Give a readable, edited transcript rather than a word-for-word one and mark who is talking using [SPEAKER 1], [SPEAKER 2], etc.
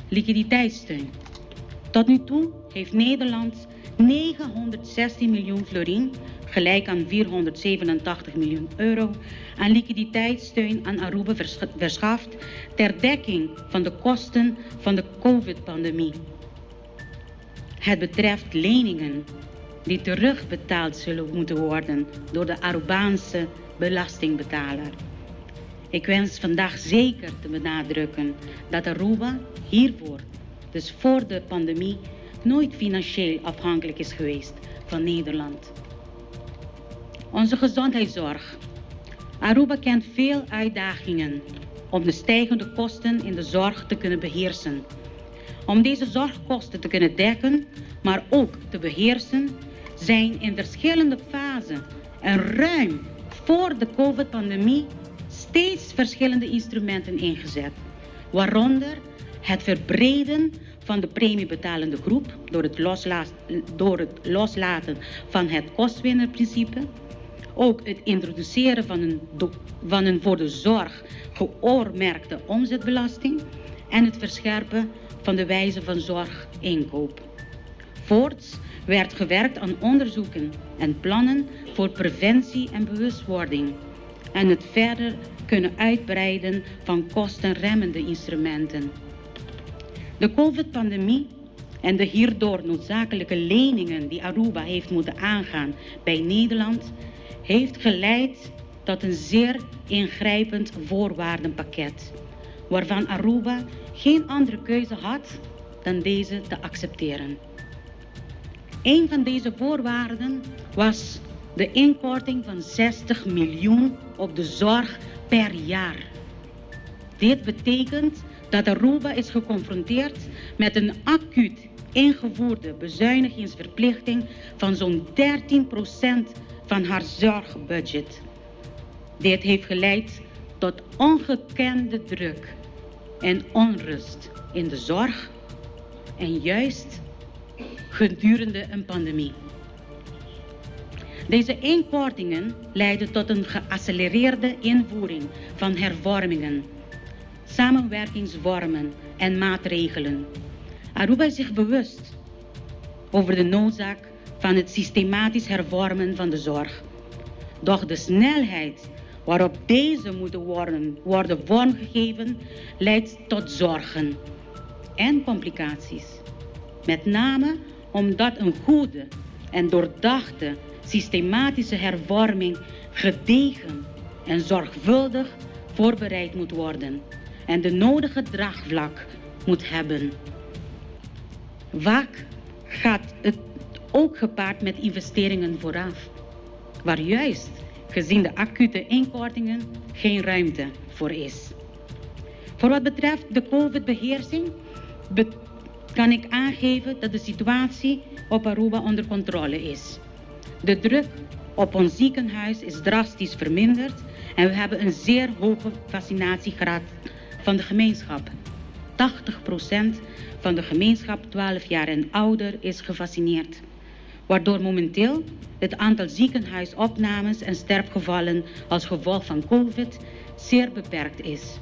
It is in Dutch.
[SPEAKER 1] Liquiditeitssteun. Tot nu toe heeft Nederland 916 miljoen florien, gelijk aan 487 miljoen euro, aan liquiditeitssteun aan Aruba verschaft ter dekking van de kosten van de COVID-pandemie. Het betreft leningen die terugbetaald zullen moeten worden door de Arubaanse belastingbetaler. Ik wens vandaag zeker te benadrukken dat Aruba hiervoor, dus voor de pandemie, nooit financieel afhankelijk is geweest van Nederland. Onze gezondheidszorg. Aruba kent veel uitdagingen om de stijgende kosten in de zorg te kunnen beheersen. Om deze zorgkosten te kunnen dekken, maar ook te beheersen, zijn in verschillende fasen en ruim voor de COVID-pandemie steeds verschillende instrumenten ingezet, waaronder het verbreden van de premiebetalende groep door het loslaten van het kostwinnerprincipe, ook het introduceren van een voor de zorg geoormerkte omzetbelasting en het verscherpen van de wijze van zorginkoop. Voorts werd gewerkt aan onderzoeken en plannen voor preventie en bewustwording en het verder kunnen uitbreiden van kostenremmende instrumenten. De COVID-pandemie en de hierdoor noodzakelijke leningen die Aruba heeft moeten aangaan bij Nederland heeft geleid tot een zeer ingrijpend voorwaardenpakket, waarvan Aruba geen andere keuze had dan deze te accepteren. Een van deze voorwaarden was de inkorting van 60 miljoen op de zorg per jaar. Dit betekent dat Aruba is geconfronteerd met een acuut ingevoerde bezuinigingsverplichting van zo'n 13% van haar zorgbudget. Dit heeft geleid tot ongekende druk en onrust in de zorg en juist gedurende een pandemie. Deze inkortingen leidden tot een geaccelereerde invoering van hervormingen, samenwerkingsvormen en maatregelen. Aruba is zich bewust over de noodzaak van het systematisch hervormen van de zorg. Doch de snelheid waarop deze moeten worden vormgegeven leidt tot zorgen en complicaties. Met name omdat een goede en doordachte systematische hervorming gedegen en zorgvuldig voorbereid moet worden en de nodige draagvlak moet hebben. Vaak gaat het ook gepaard met investeringen vooraf, waar juist gezien de acute inkortingen geen ruimte voor is. Voor wat betreft de COVID-beheersing kan ik aangeven dat de situatie op Aruba onder controle is. De druk op ons ziekenhuis is drastisch verminderd en we hebben een zeer hoge vaccinatiegraad van de gemeenschap. 80% van de gemeenschap 12 jaar en ouder is gevaccineerd, waardoor momenteel het aantal ziekenhuisopnames en sterfgevallen als gevolg van COVID zeer beperkt is.